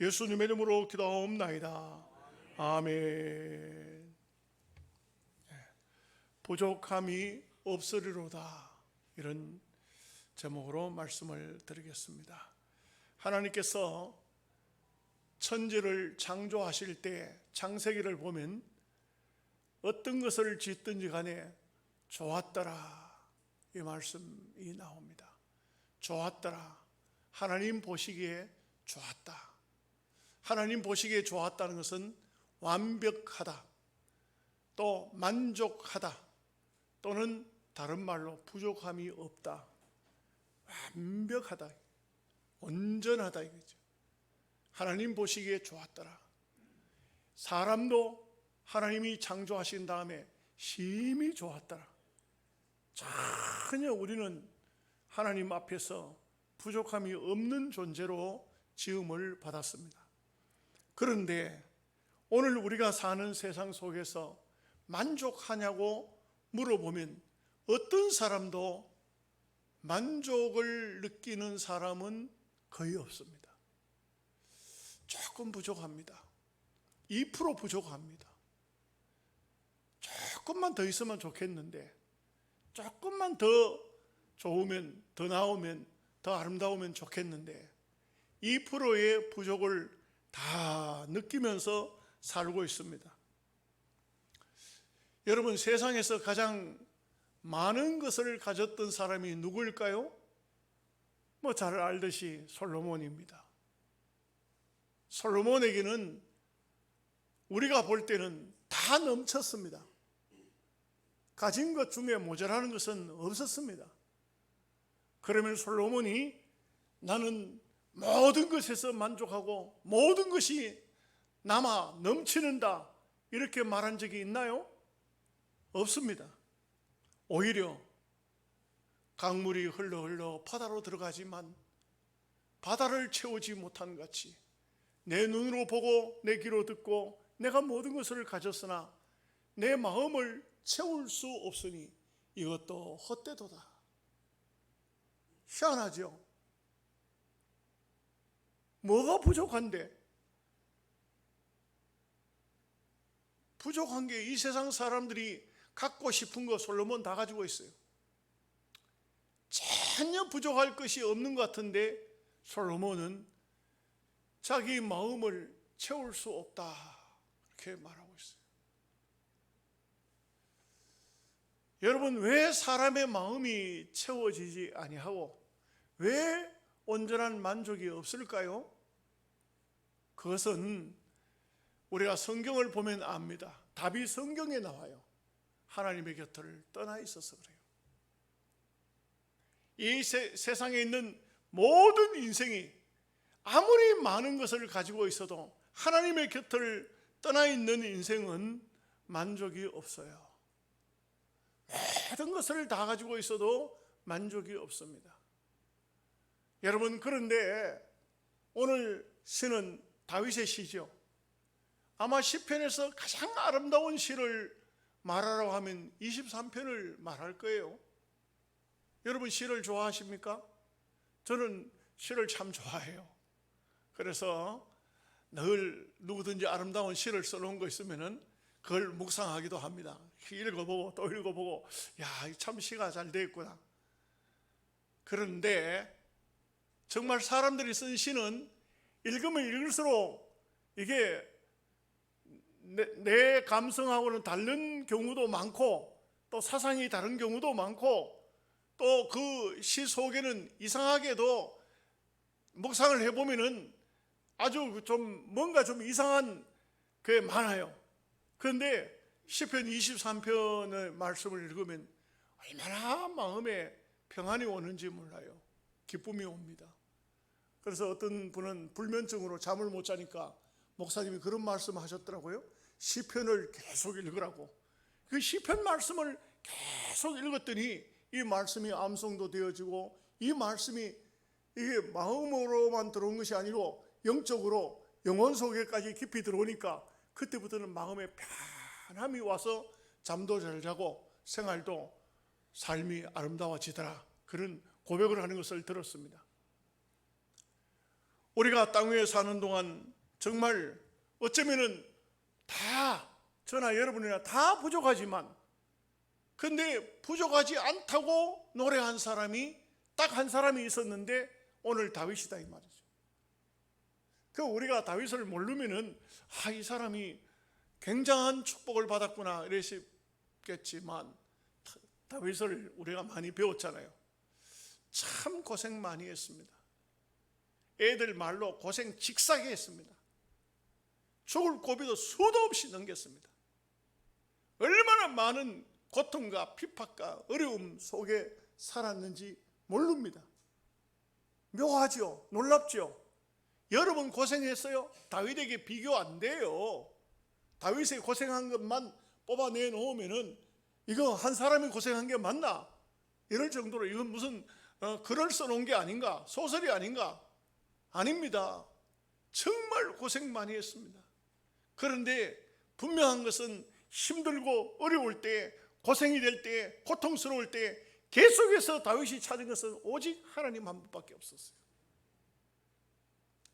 예수님의 이름으로 기도하옵나이다. 아멘. 부족함이 없으리로다, 이런 제목으로 말씀을 드리겠습니다. 하나님께서 천지를 창조하실 때 창세기를 보면 어떤 것을 짓든지 간에 좋았더라, 이 말씀이 나옵니다. 좋았더라, 하나님 보시기에 좋았다. 하나님 보시기에 좋았다는 것은 완벽하다, 또 만족하다, 또는 다른 말로 부족함이 없다, 완벽하다, 온전하다 이거죠. 하나님 보시기에 좋았더라. 사람도 하나님이 창조하신 다음에 심히 좋았더라. 전혀 우리는 하나님 앞에서 부족함이 없는 존재로 지음을 받았습니다. 그런데 오늘 우리가 사는 세상 속에서 만족하냐고 물어보면 어떤 사람도 만족을 느끼는 사람은 거의 없습니다. 조금 부족합니다. 2% 부족합니다. 조금만 더 있으면 좋겠는데, 조금만 더 좋으면, 더 나오면, 더 아름다우면 좋겠는데, 2%의 부족을 다 느끼면서 살고 있습니다. 여러분, 세상에서 가장 많은 것을 가졌던 사람이 누구일까요? 잘 알듯이 솔로몬입니다. 솔로몬에게는 우리가 볼 때는 다 넘쳤습니다. 가진 것 중에 모자라는 것은 없었습니다. 그러면 솔로몬이 나는 모든 것에서 만족하고 모든 것이 남아 넘치는다, 이렇게 말한 적이 있나요? 없습니다. 오히려 강물이 흘러 바다로 들어가지만 바다를 채우지 못한 같이 내 눈으로 보고 내 귀로 듣고 내가 모든 것을 가졌으나 내 마음을 채울 수 없으니 이것도 헛되도다. 희한하죠? 뭐가 부족한데? 부족한 게 이 세상 사람들이 갖고 싶은 거 솔로몬 다 가지고 있어요. 전혀 부족할 것이 없는 것 같은데 솔로몬은 자기 마음을 채울 수 없다, 이렇게 말하고 있어요. 여러분, 왜 사람의 마음이 채워지지 아니하고 왜 온전한 만족이 없을까요? 그것은 우리가 성경을 보면 압니다. 답이 성경에 나와요. 하나님의 곁을 떠나 있어서 그래요. 이 세상에 있는 모든 인생이 아무리 많은 것을 가지고 있어도 하나님의 곁을 떠나 있는 인생은 만족이 없어요. 모든 것을 다 가지고 있어도 만족이 없습니다. 여러분, 그런데 오늘 시는 다윗의 시죠. 아마 시편에서 가장 아름다운 시를 말하라고 하면 23편을 말할 거예요. 여러분, 시를 좋아하십니까? 저는 시를 참 좋아해요. 그래서 늘 누구든지 아름다운 시를 써놓은 거 있으면은 그걸 묵상하기도 합니다. 읽어보고 또 읽어보고, 야, 참 시가 잘 되어 있구나. 그런데 정말 사람들이 쓴 시는 읽으면 읽을수록 이게 내 감성하고는 다른 경우도 많고, 또 사상이 다른 경우도 많고, 또 그 시 속에는 이상하게도 묵상을 해보면은 아주 좀 뭔가 좀 이상한 게 많아요. 그런데 시편 23편의 말씀을 읽으면 얼마나 마음에 평안이 오는지 몰라요. 기쁨이 옵니다. 그래서 어떤 분은 불면증으로 잠을 못 자니까 목사님이 그런 말씀 하셨더라고요. 시편을 계속 읽으라고. 그 시편 말씀을 계속 읽었더니 이 말씀이 암송도 되어지고, 이 말씀이 이게 마음으로만 들어온 것이 아니고 영적으로 영혼 속에까지 깊이 들어오니까 그때부터는 마음에 편함이 와서 잠도 잘 자고 생활도, 삶이 아름다워지더라, 그런 고백을 하는 것을 들었습니다. 우리가 땅 위에 사는 동안 정말 어쩌면은 다 저나 여러분이나 다 부족하지만, 근데 부족하지 않다고 노래한 사람이 딱 한 사람이 있었는데 오늘 다윗이다 이 말이죠. 그 우리가 다윗을 모르면은 이 사람이 굉장한 축복을 받았구나 이랬겠지만, 다윗을 우리가 많이 배웠잖아요. 참 고생 많이 했습니다. 애들 말로 고생 직사게 했습니다. 죽을 고비도 수도 없이 넘겼습니다. 얼마나 많은 고통과 핍박과 어려움 속에 살았는지 모릅니다. 묘하죠? 놀랍죠? 여러분 고생했어요? 다윗에게 비교 안 돼요. 다윗의 고생한 것만 뽑아내 놓으면은 이거 한 사람이 고생한 게 맞나? 이럴 정도로 이건 무슨 글을 써놓은 게 아닌가? 소설이 아닌가? 아닙니다. 정말 고생 많이 했습니다. 그런데 분명한 것은 힘들고 어려울 때, 고생이 될 때, 고통스러울 때 계속해서 다윗이 찾은 것은 오직 하나님 한 분밖에 없었어요.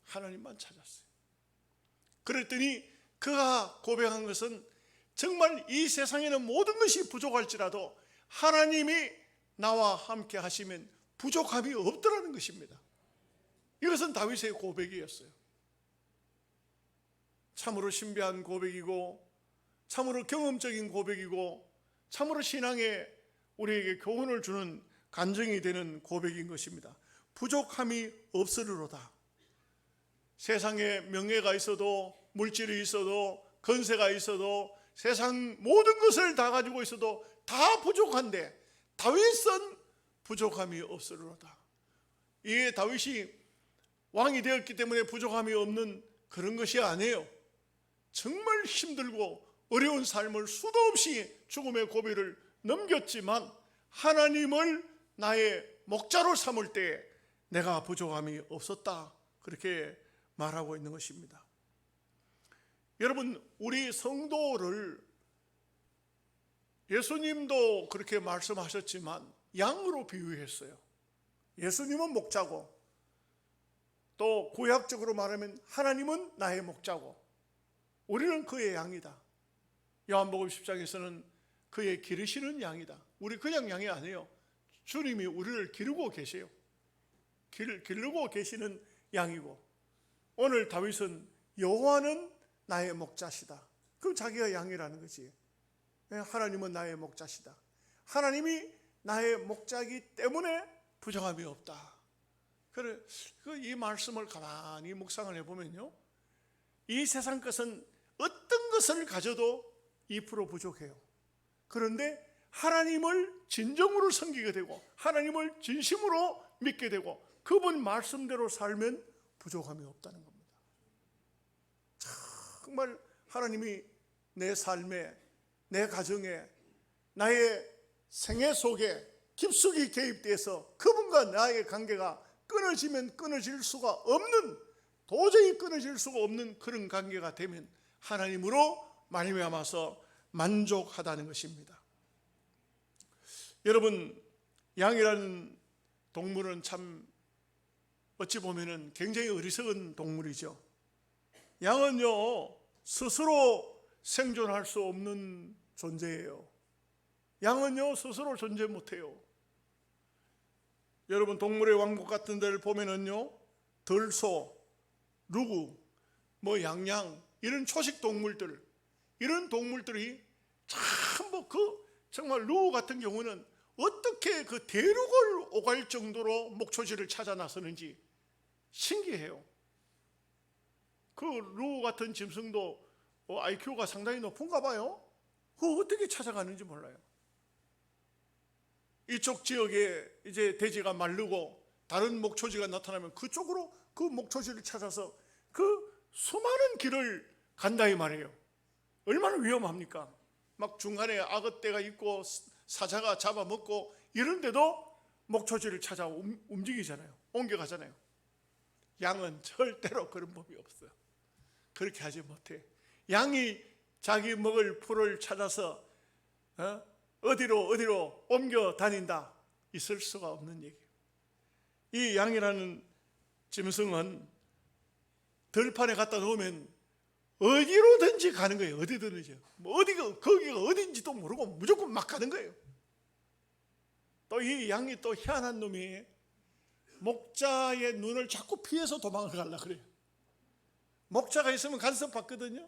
하나님만 찾았어요. 그랬더니 그가 고백한 것은 정말 이 세상에는 모든 것이 부족할지라도 하나님이 나와 함께 하시면 부족함이 없더라는 것입니다. 이것은 다윗의 고백이었어요. 참으로 신비한 고백이고, 참으로 경험적인 고백이고, 참으로 신앙에 우리에게 교훈을 주는 간증이 되는 고백인 것입니다. 부족함이 없으리로다. 세상에 명예가 있어도, 물질이 있어도, 건세가 있어도, 세상 모든 것을 다 가지고 있어도 다 부족한데 다윗은 부족함이 없으리로다. 이게 다윗이 왕이 되었기 때문에 부족함이 없는 그런 것이 아니에요. 정말 힘들고 어려운 삶을 수도 없이 죽음의 고비를 넘겼지만 하나님을 나의 목자로 삼을 때 내가 부족함이 없었다, 그렇게 말하고 있는 것입니다. 여러분, 우리 성도를 예수님도 그렇게 말씀하셨지만 양으로 비유했어요. 예수님은 목자고, 또 구약적으로 말하면 하나님은 나의 목자고 우리는 그의 양이다. 요한복음 10장에서는 그의 기르시는 양이다. 우리 그냥 양이 아니에요. 주님이 우리를 기르고 계세요. 기르고 계시는 양이고, 오늘 다윗은 여호와는 나의 목자시다. 그럼 자기가 양이라는 거지. 하나님은 나의 목자시다. 하나님이 나의 목자이기 때문에 부족함이 없다. 그래, 이 말씀을 가만히 묵상을 해보면요, 이 세상 것은 어떤 것을 가져도 2% 부족해요. 그런데 하나님을 진정으로 섬기게 되고 하나님을 진심으로 믿게 되고 그분 말씀대로 살면 부족함이 없다는 겁니다. 정말 하나님이 내 삶에, 내 가정에, 나의 생애 속에 깊숙이 개입돼서 그분과 나의 관계가 끊어지면 끊어질 수가 없는, 도저히 끊어질 수가 없는 그런 관계가 되면 하나님으로 말미암아서 만족하다는 것입니다. 여러분, 양이라는 동물은 참 어찌 보면 굉장히 어리석은 동물이죠. 양은요, 스스로 생존할 수 없는 존재예요. 양은요, 스스로 존재 못해요. 여러분, 동물의 왕국 같은 데를 보면은요, 들소, 루구, 양양, 이런 초식 동물들, 이런 동물들이 전부 정말 루구 같은 경우는 어떻게 그 대륙을 오갈 정도로 목초지를 찾아 나서는지 신기해요. 그 루구 같은 짐승도 IQ가 상당히 높은가 봐요. 그거 어떻게 찾아가는지 몰라요. 이쪽 지역에 이제 대지가 마르고 다른 목초지가 나타나면 그쪽으로 그 목초지를 찾아서 그 수많은 길을 간다 이 말이에요. 얼마나 위험합니까? 막 중간에 악어떼가 있고 사자가 잡아먹고 이런데도 목초지를 찾아 움직이잖아요. 옮겨가잖아요. 양은 절대로 그런 법이 없어요. 그렇게 하지 못해. 양이 자기 먹을 풀을 찾아서 어디로 옮겨 다닌다, 있을 수가 없는 얘기예요. 이 양이라는 짐승은 들판에 갖다 놓으면 어디로든지 가는 거예요. 어디든지. 뭐 어디가 거기가 어딘지도 모르고 무조건 막 가는 거예요. 또 이 양이 또 희한한 놈이 목자의 눈을 자꾸 피해서 도망을 가려고 그래요. 목자가 있으면 간섭받거든요.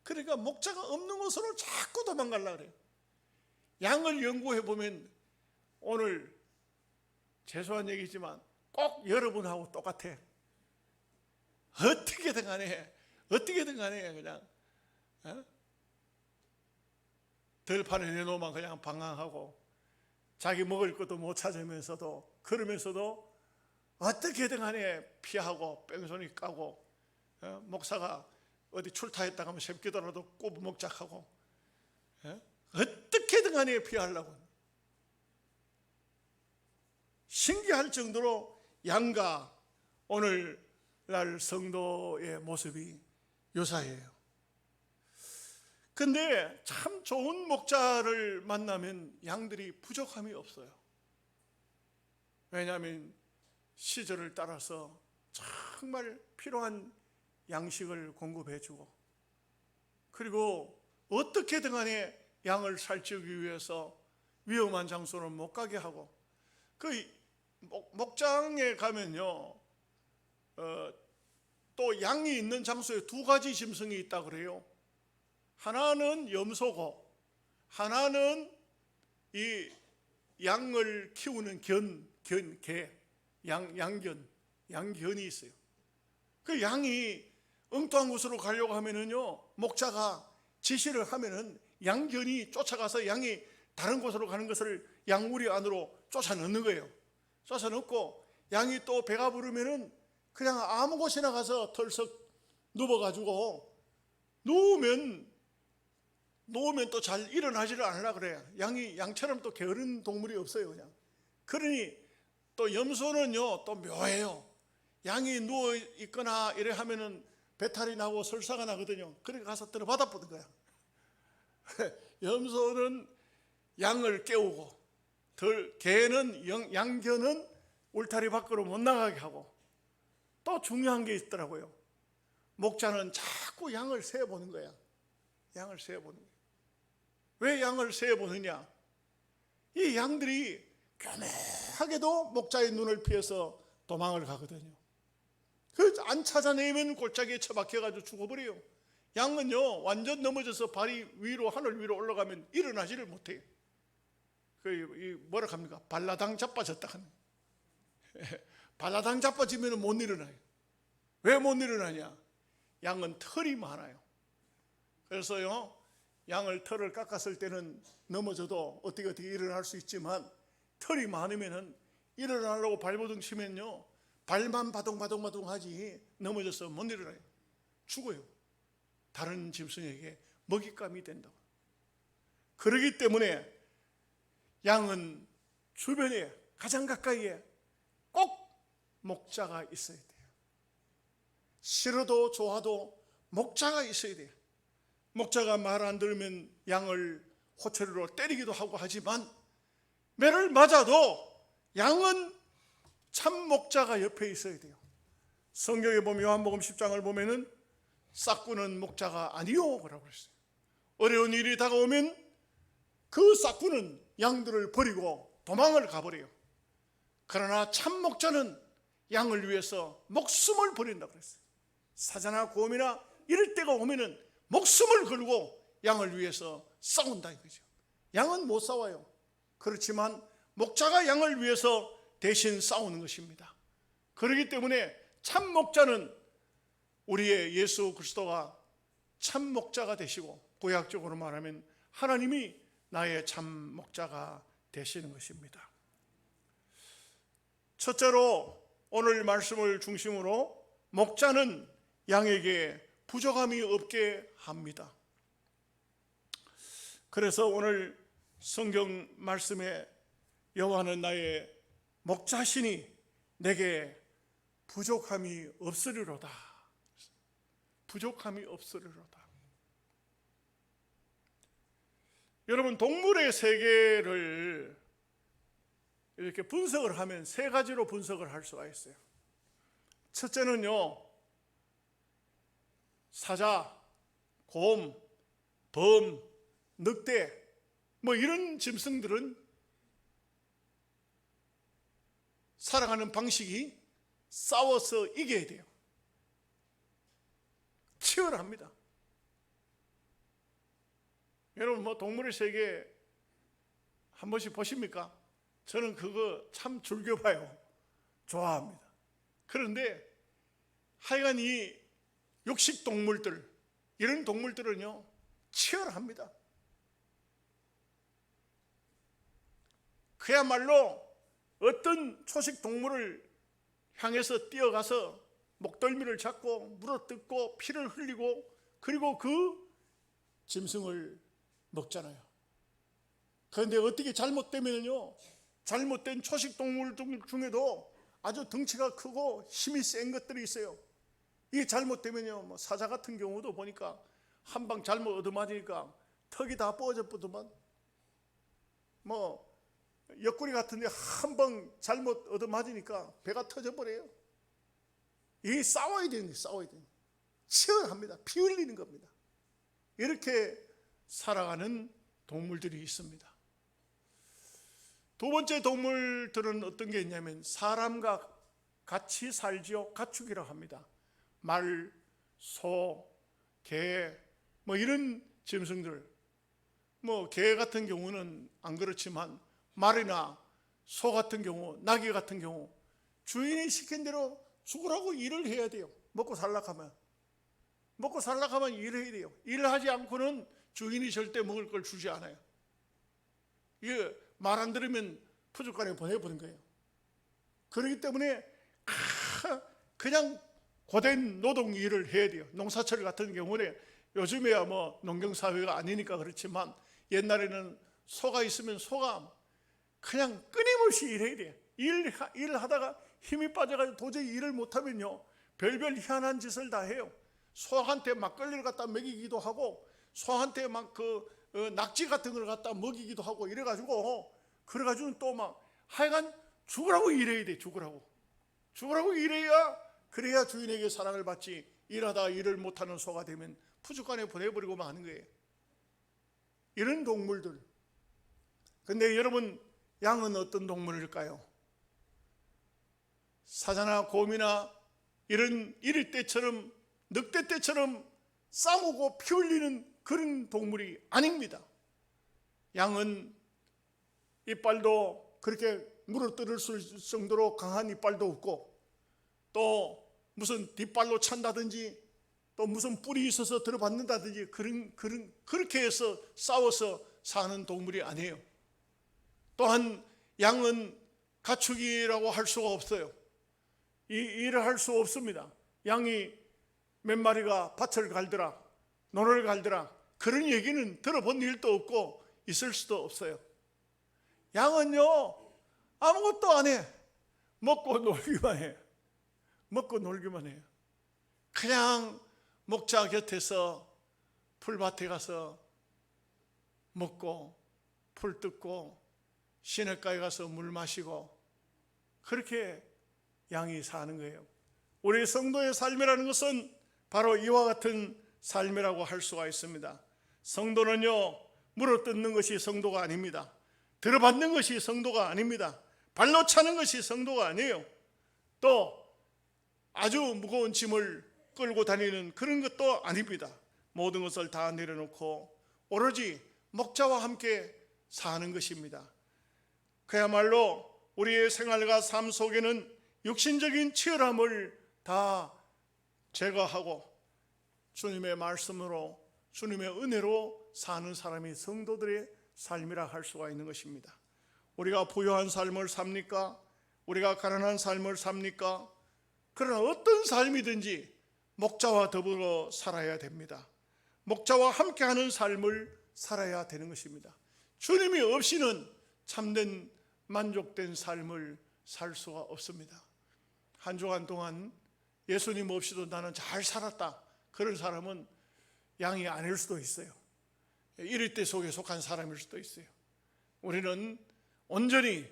그러니까 목자가 없는 곳으로 자꾸 도망가려고 그래요. 양을 연구해 보면 오늘 죄송한 얘기지만 꼭 여러분하고 똑같아. 어떻게든 간에 그냥 들판에 내놓으면 그냥 방황하고 자기 먹을 것도 못 찾으면서도 그러면서도 어떻게든 간에 피하고 뺑소니 까고 목사가 어디 출타했다가 하면 새끼더라도 꼬부먹작하고 어떻게든 간에 피하려고 신기할 정도로 양과 오늘날 성도의 모습이 유사해요. 근데 참 좋은 목자를 만나면 양들이 부족함이 없어요. 왜냐하면 시절을 따라서 정말 필요한 양식을 공급해주고 그리고 어떻게든 간에 양을 살찌우기 위해서 위험한 장소는 못 가게 하고 그 목장에 가면요 또 양이 있는 장소에 두 가지 짐승이 있다 그래요. 하나는 염소고 하나는 이 양을 키우는 양견이 있어요. 그 양이 엉뚱한 곳으로 가려고 하면은요 목자가 지시를 하면은 양견이 쫓아가서 양이 다른 곳으로 가는 것을 양우리 안으로 쫓아 넣는 거예요. 쫓아 넣고 양이 또 배가 부르면은 그냥 아무 곳이나 가서 털썩 누워가지고 누우면 또 잘 일어나지를 않으려고 그래요. 양처럼 또 게으른 동물이 없어요. 그냥. 그러니 또 염소는요 또 묘해요. 양이 누워 있거나 이래 하면은 배탈이 나고 설사가 나거든요. 그러니까 가서 들어받아 보는 거야. 염소는 양을 깨우고 양견은 울타리 밖으로 못 나가게 하고 또 중요한 게 있더라고요. 목자는 자꾸 양을 세어보는 거야. 양을 세어보는 거야. 왜 양을 세어보느냐? 이 양들이 교묘하게도 목자의 눈을 피해서 도망을 가거든요. 그 안 찾아내면 골짜기에 처박혀가지고 죽어버려요. 양은요 완전 넘어져서 발이 위로 하늘 위로 올라가면 일어나지를 못해요. 뭐라 합니까? 발라당 자빠졌다 하는. 발라당 자빠지면 못 일어나요. 왜 못 일어나냐? 양은 털이 많아요. 그래서요 털을 깎았을 때는 넘어져도 어떻게 일어날 수 있지만 털이 많으면은 일어나려고 발버둥 치면요 발만 바둥바둥 하지 넘어져서 못 일어나요. 죽어요. 다른 짐승에게 먹잇감이 된다고. 그렇기 때문에 양은 주변에 가장 가까이에 꼭 목자가 있어야 돼요. 싫어도 좋아도 목자가 있어야 돼요. 목자가 말 안 들으면 양을 호체로 때리기도 하고 하지만 매를 맞아도 양은 참 목자가 옆에 있어야 돼요. 성경에 보면 요한복음 10장을 보면은 싹구는 목자가 아니요 라고 했어요. 어려운 일이 다가오면 그 싹구는 양들을 버리고 도망을 가버려요. 그러나 참 목자는 양을 위해서 목숨을 버린다고 그랬어요. 사자나 곰이나 이럴 때가 오면은 목숨을 걸고 양을 위해서 싸운다 이거죠. 양은 못 싸워요. 그렇지만 목자가 양을 위해서 대신 싸우는 것입니다. 그렇기 때문에 참 목자는 우리의 예수 그리스도가 참 목자가 되시고 구약적으로 말하면 하나님이 나의 참 목자가 되시는 것입니다. 첫째로 오늘 말씀을 중심으로 목자는 양에게 부족함이 없게 합니다. 그래서 오늘 성경 말씀에 여호와는 나의 목자시니 내게 부족함이 없으리로다. 부족함이 없으리로다. 여러분 동물의 세계를 이렇게 분석을 하면 세 가지로 분석을 할 수가 있어요. 첫째는요 사자, 곰, 범, 늑대 뭐 이런 짐승들은 살아가는 방식이 싸워서 이겨야 돼요. 치열합니다. 여러분 뭐 동물의 세계 한 번씩 보십니까? 저는 그거 참 즐겨봐요. 좋아합니다. 그런데 하여간 이 육식동물들, 이런 동물들은요 치열합니다. 그야말로 어떤 초식동물을 향해서 뛰어가서 목덜미를 잡고 물어뜯고 피를 흘리고 그리고 그 짐승을 먹잖아요. 그런데 어떻게 잘못되면요, 잘못된 초식동물 중에도 아주 덩치가 크고 힘이 센 것들이 있어요. 이게 잘못되면요, 뭐 사자 같은 경우도 보니까 한 방 잘못 얻어맞으니까 턱이 다 부어졌더만, 뭐 옆구리 같은데 한 방 잘못 얻어맞으니까 배가 터져버려요. 이 싸워야 되는데 싸워야 되는 치열합니다. 피 흘리는 겁니다. 이렇게 살아가는 동물들이 있습니다. 두 번째 동물들은 어떤 게 있냐면 사람과 같이 살지요. 가축이라고 합니다. 말, 소, 개, 뭐 이런 짐승들. 뭐 개 같은 경우는 안 그렇지만 말이나 소 같은 경우, 나귀 같은 경우 주인이 시킨 대로 죽으라고 일을 해야 돼요. 먹고 살락하면 일을 해야 돼요. 일을 하지 않고는 주인이 절대 먹을 걸 주지 않아요. 이게 말 안 들으면 푸주간에 보내버린 거예요. 그렇기 때문에 그냥 고된 노동 일을 해야 돼요. 농사철 같은 경우는 요즘에야 뭐 농경사회가 아니니까 그렇지만 옛날에는 소가 있으면 소가 그냥 끊임없이 일해야 돼요. 일을 하다가 힘이 빠져가지고 도저히 일을 못하면요 별별 희한한 짓을 다 해요. 소한테 막걸리를 갖다 먹이기도 하고 소한테 막 낙지 같은 걸 갖다 먹이기도 하고 이래가지고 그래가지고 또 막 하여간 죽으라고 일해야 돼. 죽으라고 일해야 그래야 주인에게 사랑을 받지. 일하다 일을 못하는 소가 되면 푸주간에 보내버리고 마는 거예요. 이런 동물들. 근데 여러분 양은 어떤 동물일까요? 사자나 곰이나 이런 이릴 때처럼 늑대 때처럼 싸우고 피 흘리는 그런 동물이 아닙니다. 양은 이빨도 그렇게 물어뜯을 정도로 강한 이빨도 없고 또 무슨 뒷발로 찬다든지 또 무슨 뿔이 있어서 들어받는다든지 그렇게 해서 싸워서 사는 동물이 아니에요. 또한 양은 가축이라고 할 수가 없어요. 이 일을 할 수 없습니다. 양이 몇 마리가 밭을 갈더라, 논을 갈더라 그런 얘기는 들어본 일도 없고 있을 수도 없어요. 양은요 아무것도 안 해. 먹고 놀기만 해요. 그냥 목자 곁에서 풀밭에 가서 먹고 풀 뜯고 시냇가에 가서 물 마시고 그렇게 양이 사는 거예요. 우리 성도의 삶이라는 것은 바로 이와 같은 삶이라고 할 수가 있습니다. 성도는요 물어뜯는 것이 성도가 아닙니다. 들어받는 것이 성도가 아닙니다. 발로 차는 것이 성도가 아니에요. 또 아주 무거운 짐을 끌고 다니는 그런 것도 아닙니다. 모든 것을 다 내려놓고 오로지 목자와 함께 사는 것입니다. 그야말로 우리의 생활과 삶 속에는 육신적인 치열함을 다 제거하고 주님의 말씀으로 주님의 은혜로 사는 사람이 성도들의 삶이라 할 수가 있는 것입니다. 우리가 부유한 삶을 삽니까? 우리가 가난한 삶을 삽니까? 그러나 어떤 삶이든지 목자와 더불어 살아야 됩니다. 목자와 함께하는 삶을 살아야 되는 것입니다. 주님이 없이는 참된 만족된 삶을 살 수가 없습니다. 한 주간 동안 예수님 없이도 나는 잘 살았다, 그런 사람은 양이 아닐 수도 있어요. 이릴때 속에 속한 사람일 수도 있어요. 우리는 온전히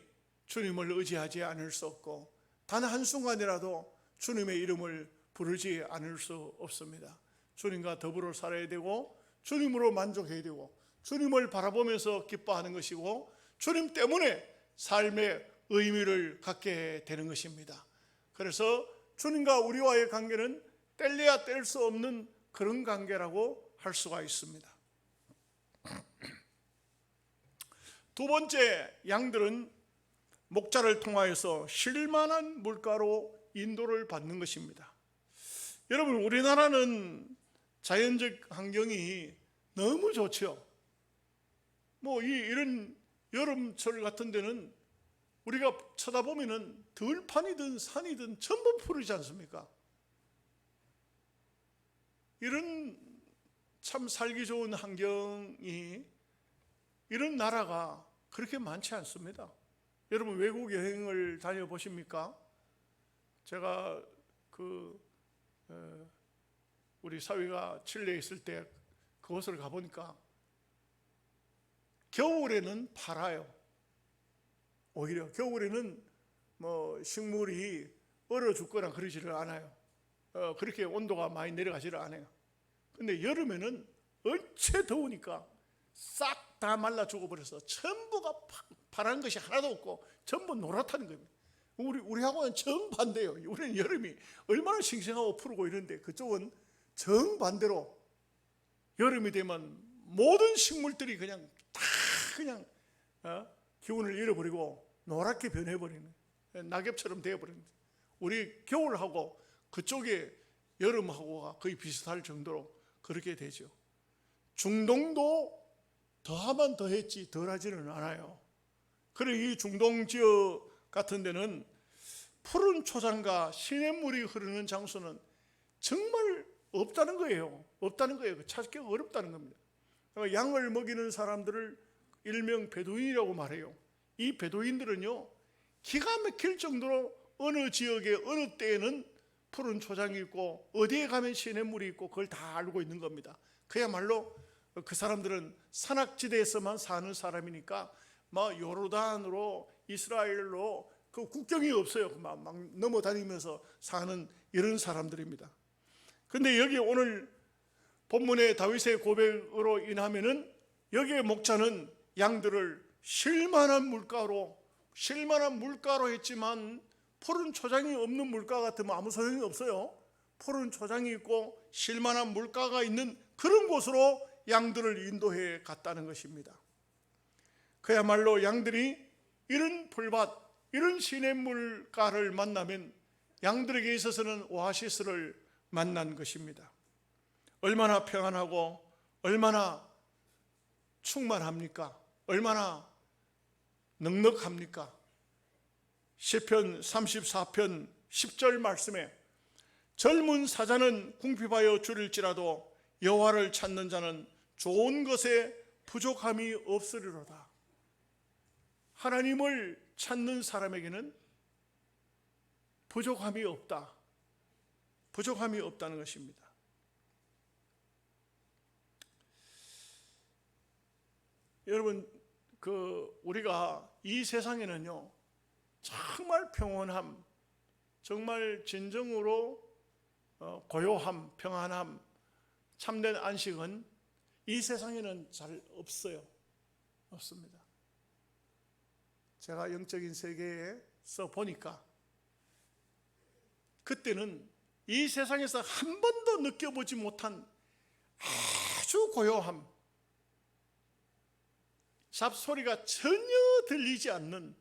주님을 의지하지 않을 수 없고 단 한순간이라도 주님의 이름을 부르지 않을 수 없습니다. 주님과 더불어 살아야 되고 주님으로 만족해야 되고 주님을 바라보면서 기뻐하는 것이고 주님 때문에 삶의 의미를 갖게 되는 것입니다. 그래서 주님과 우리와의 관계는 뗄래야 뗄 수 없는 그런 관계라고 할 수가 있습니다. 두 번째, 양들은 목자를 통하여서 쉴만한 물가로 인도를 받는 것입니다. 여러분, 우리나라는 자연적 환경이 너무 좋죠. 이런 여름철 같은 데는 우리가 쳐다보면은 들판이든 산이든 전부 푸르지 않습니까? 이런 참 살기 좋은 환경이 이런 나라가 그렇게 많지 않습니다. 여러분, 외국 여행을 다녀보십니까? 제가 우리 사위가 칠레에 있을 때 그곳을 가보니까 겨울에는 팔아요. 오히려 겨울에는 식물이 얼어 죽거나 그러지를 않아요. 그렇게 온도가 많이 내려가지를 않아요. 근데 여름에는 얼체 더우니까 싹 다 말라 죽어버려서 전부가 파란 것이 하나도 없고 전부 노랗다는 겁니다. 우리하고는 정반대예요. 우리는 여름이 얼마나 싱싱하고 푸르고 이런데 그쪽은 정반대로 여름이 되면 모든 식물들이 그냥 다 기운을 잃어버리고 노랗게 변해버리는, 낙엽처럼 되어버리는, 우리 겨울하고 그쪽에 여름하고가 거의 비슷할 정도로 그렇게 되죠. 중동도 더하면 더했지 덜하지는 않아요. 그리고 이 중동 지역 같은 데는 푸른 초장과 시냇물이 흐르는 장소는 정말 없다는 거예요. 찾기가 어렵다는 겁니다. 양을 먹이는 사람들을 일명 베두인이라고 말해요. 이 베두인들은요, 기가 막힐 정도로 어느 지역에 어느 때에는 푸른 초장이 있고 어디에 가면 시냇물이 있고 그걸 다 알고 있는 겁니다. 그야말로 그 사람들은 산악지대에서만 사는 사람이니까 요르단으로 이스라엘로 그 국경이 없어요. 막 넘어다니면서 사는 이런 사람들입니다. 그런데 여기 오늘 본문의 다윗의 고백으로 인하면은 여기에 목자는 양들을 쉴만한 물가로 했지만 푸른 초장이 없는 물가 같으면 아무 소용이 없어요. 푸른 초장이 있고 쉴만한 물가가 있는 그런 곳으로 양들을 인도해 갔다는 것입니다. 그야말로 양들이 이런 풀밭, 이런 시냇물가를 만나면 양들에게 있어서는 오아시스를 만난 것입니다. 얼마나 평안하고 얼마나 충만합니까? 얼마나 넉넉합니까? 시편 34편 10절 말씀에 젊은 사자는 궁핍하여 줄일지라도 여호와를 찾는 자는 좋은 것에 부족함이 없으리로다. 하나님을 찾는 사람에게는 부족함이 없다는 것입니다. 여러분, 우리가 이 세상에는요, 정말 평온함, 정말 진정으로 고요함, 평안함, 참된 안식은 이 세상에는 잘 없습니다. 제가 영적인 세계에서 보니까 그때는 이 세상에서 한 번도 느껴보지 못한 아주 고요함, 잡소리가 전혀 들리지 않는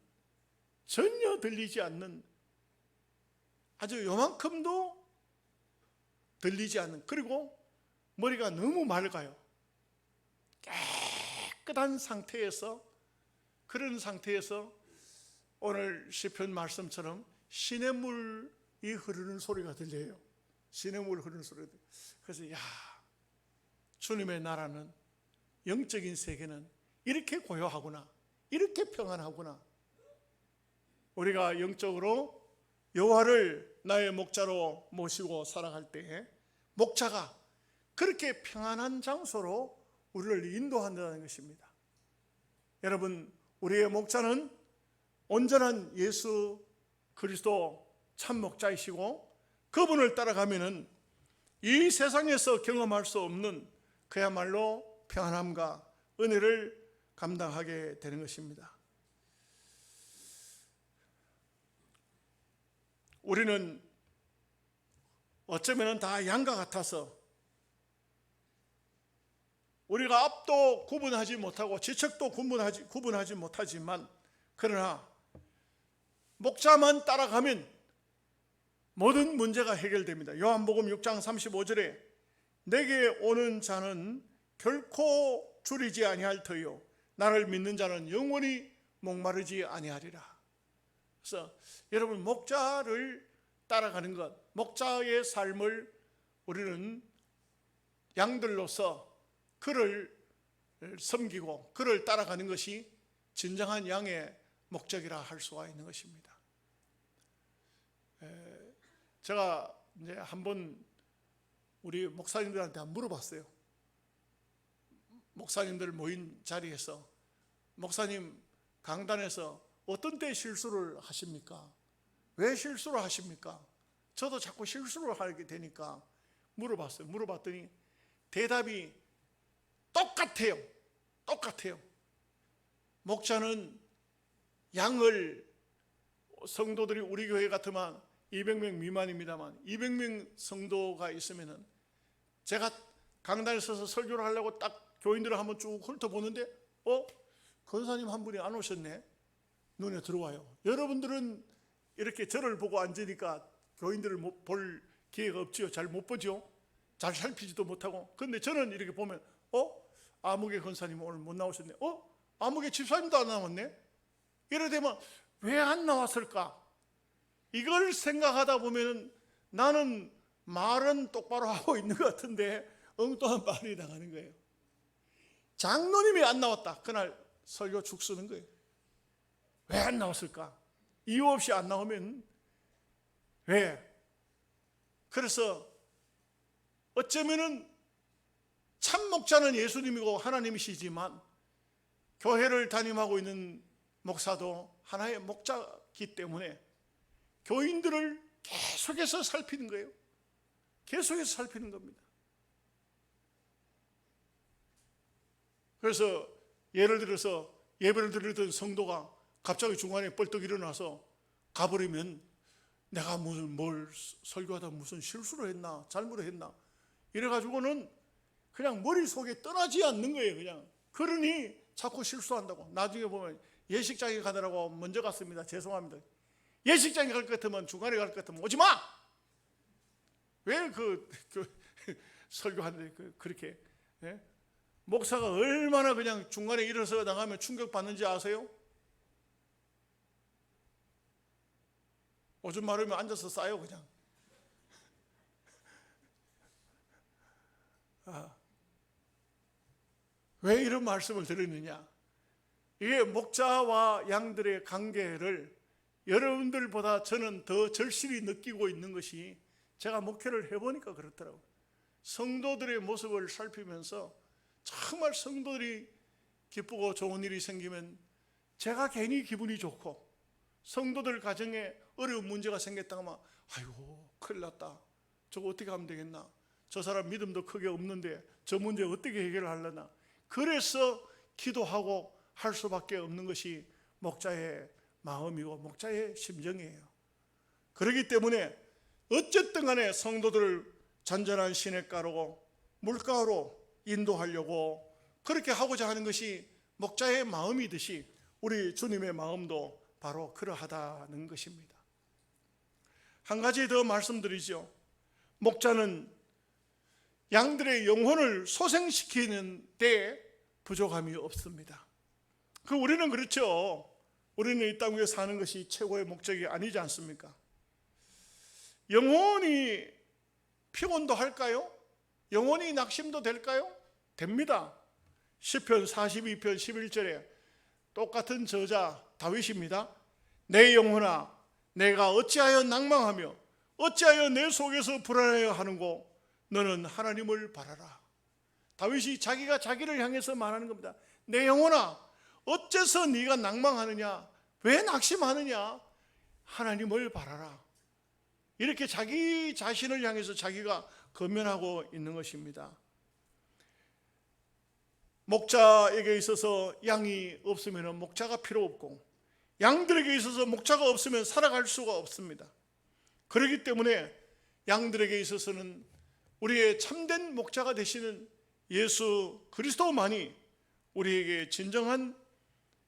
아주 요만큼도 들리지 않는, 그리고 머리가 너무 맑아요. 깨끗한 상태에서, 그런 상태에서 오늘 시편 말씀처럼 시냇물이 흐르는 소리가 들려요. 시냇물 흐르는 소리가 들려요. 그래서 주님의 나라는, 영적인 세계는 이렇게 고요하구나, 이렇게 평안하구나. 우리가 영적으로 여호와를 나의 목자로 모시고 살아갈 때에 목자가 그렇게 평안한 장소로 우리를 인도한다는 것입니다. 여러분, 우리의 목자는 온전한 예수 그리스도 참 목자이시고 그분을 따라가면은 이 세상에서 경험할 수 없는 그야말로 평안함과 은혜를 감당하게 되는 것입니다. 우리는 어쩌면 다 양과 같아서 우리가 앞도 구분하지 못하고 지척도 구분하지 못하지만, 그러나 목자만 따라가면 모든 문제가 해결됩니다. 요한복음 6장 35절에 내게 오는 자는 결코 줄이지 아니할 터요 나를 믿는 자는 영원히 목마르지 아니하리라. 그래서 여러분, 목자를 따라가는 것, 목자의 삶을 우리는 양들로서 그를 섬기고 그를 따라가는 것이 진정한 양의 목적이라 할 수가 있는 것입니다. 제가 이제 한번 우리 목사님들한테 물어봤어요. 목사님들 모인 자리에서, 목사님 강단에서 어떤 때 실수를 하십니까? 왜 실수를 하십니까? 저도 자꾸 실수를 하게 되니까 물어봤어요. 물어봤더니 대답이 똑같아요. 목자는 양을, 성도들이 우리 교회 같으면 200명 미만입니다만 200명 성도가 있으면은, 제가 강단에 서서 설교를 하려고 딱 교인들을 한번 쭉 훑어보는데 권사님 한 분이 안 오셨네. 눈에 들어와요. 여러분들은 이렇게 저를 보고 앉으니까 교인들을 볼 기회가 없지요. 잘 못 보죠. 잘 살피지도 못하고. 그런데 저는 이렇게 보면 아무개 권사님 오늘 못 나오셨네. 아무개 집사님도 안 나왔네. 이래 되면 왜 안 나왔을까? 이걸 생각하다 보면 나는 말은 똑바로 하고 있는 것 같은데 엉뚱한 말이 나가는 거예요. 장로님이 안 나왔다. 그날 설교 죽 쓰는 거예요. 왜 안 나왔을까? 이유 없이 안 나오면 왜? 그래서 어쩌면은 참 목자는 예수님이고 하나님이시지만 교회를 담임하고 있는 목사도 하나의 목자이기 때문에 교인들을 계속해서 살피는 거예요. 계속해서 살피는 겁니다. 그래서 예를 들어서 예배를 드리던 성도가 갑자기 중간에 뻘떡 일어나서 가버리면 내가 뭘 설교하다 무슨 실수를 했나, 잘못을 했나, 이래가지고는 그냥 머릿속에 떠나지 않는 거예요. 그냥 그러니 자꾸 실수한다고. 나중에 보면 예식장에 가느라고 먼저 갔습니다. 죄송합니다. 예식장에 갈 것 같으면, 중간에 갈 것 같으면 오지 마! 왜 설교하는데 그렇게 목사가 얼마나 그냥 중간에 일어서 나가면 충격받는지 아세요? 오줌 마르면 앉아서 싸요 그냥. 왜 이런 말씀을 드리느냐? 이게 목자와 양들의 관계를 여러분들보다 저는 더 절실히 느끼고 있는 것이, 제가 목회를 해보니까 그렇더라고요. 성도들의 모습을 살피면서 정말 성도들이 기쁘고 좋은 일이 생기면 제가 괜히 기분이 좋고, 성도들 가정에 어려운 문제가 생겼다 하면 아이고 큰일 났다, 저거 어떻게 하면 되겠나, 저 사람 믿음도 크게 없는데 저 문제 어떻게 해결을 하려나, 그래서 기도하고 할 수밖에 없는 것이 목자의 마음이고 목자의 심정이에요. 그렇기 때문에 어쨌든 간에 성도들을 잔잔한 시냇가로 물가로 인도하려고 그렇게 하고자 하는 것이 목자의 마음이듯이 우리 주님의 마음도 바로 그러하다는 것입니다. 한 가지 더 말씀드리죠. 목자는 양들의 영혼을 소생시키는 데 부족함이 없습니다. 우리는 그렇죠. 우리는 이 땅 위에 사는 것이 최고의 목적이 아니지 않습니까? 영혼이 피곤도 할까요? 영혼이 낙심도 될까요? 됩니다. 시편 42편 11절에 똑같은 저자 다윗입니다. 내 영혼아, 내가 어찌하여 낭망하며 어찌하여 내 속에서 불안하여 하는고, 너는 하나님을 바라라. 다윗이 자기가 자기를 향해서 말하는 겁니다. 내 영혼아, 어째서 네가 낭망하느냐, 왜 낙심하느냐, 하나님을 바라라. 이렇게 자기 자신을 향해서 자기가 건면하고 있는 것입니다. 목자에게 있어서 양이 없으면 목자가 필요 없고, 양들에게 있어서 목자가 없으면 살아갈 수가 없습니다. 그렇기 때문에 양들에게 있어서는 우리의 참된 목자가 되시는 예수 그리스도만이 우리에게 진정한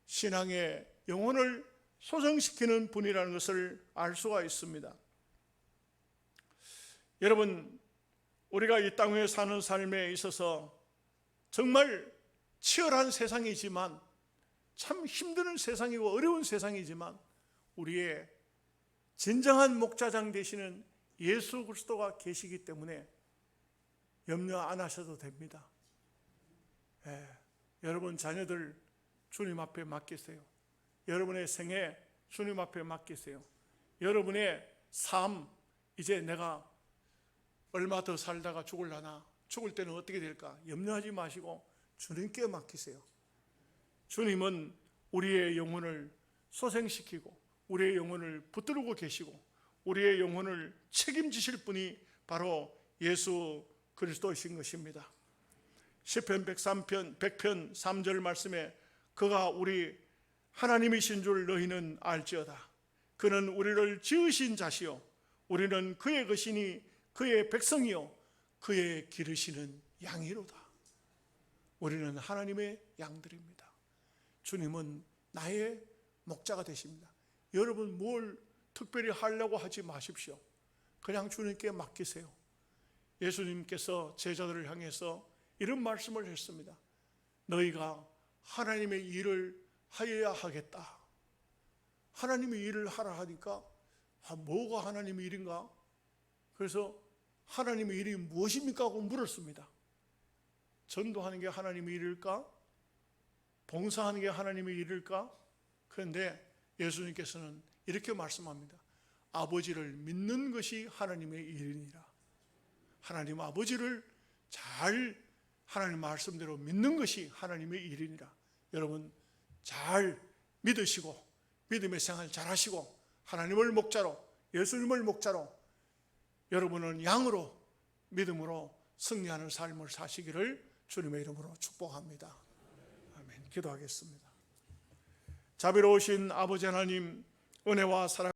신앙의 영혼을 소생시키는 분이라는 것을 알 수가 있습니다. 여러분, 우리가 이 땅에 사는 삶에 있어서 정말 치열한 세상이지만, 참 힘든 세상이고 어려운 세상이지만, 우리의 진정한 목자장 되시는 예수 그리스도가 계시기 때문에 염려 안 하셔도 됩니다. 여러분 자녀들 주님 앞에 맡기세요. 여러분의 생애 주님 앞에 맡기세요. 여러분의 삶, 이제 내가 얼마 더 살다가 죽을라나, 죽을 때는 어떻게 될까 염려하지 마시고 주님께 맡기세요. 주님은 우리의 영혼을 소생시키고 우리의 영혼을 붙들고 계시고 우리의 영혼을 책임지실 분이 바로 예수 그리스도이신 것입니다. 시편 103편 3절 말씀에 그가 우리 하나님이신 줄 너희는 알지어다. 그는 우리를 지으신 자시요 우리는 그의 것이니 그의 백성이요 그의 기르시는 양이로다. 우리는 하나님의 양들입니다. 주님은 나의 목자가 되십니다. 여러분 뭘 특별히 하려고 하지 마십시오. 그냥 주님께 맡기세요. 예수님께서 제자들을 향해서 이런 말씀을 했습니다. 너희가 하나님의 일을 하여야 하겠다. 하나님의 일을 하라 하니까 뭐가 하나님의 일인가? 그래서 하나님의 일이 무엇입니까? 하고 물었습니다. 전도하는 게 하나님의 일일까? 봉사하는 게 하나님의 일일까? 그런데 예수님께서는 이렇게 말씀합니다. 아버지를 믿는 것이 하나님의 일이니라. 하나님 아버지를 잘 하나님 말씀대로 믿는 것이 하나님의 일이니라. 여러분 잘 믿으시고 믿음의 생활 잘 하시고 하나님을 목자로, 예수님을 목자로 여러분은 양으로 믿음으로 승리하는 삶을 사시기를 주님의 이름으로 축복합니다. 아멘. 기도하겠습니다. 자비로우신 아버지 하나님, 은혜와 사랑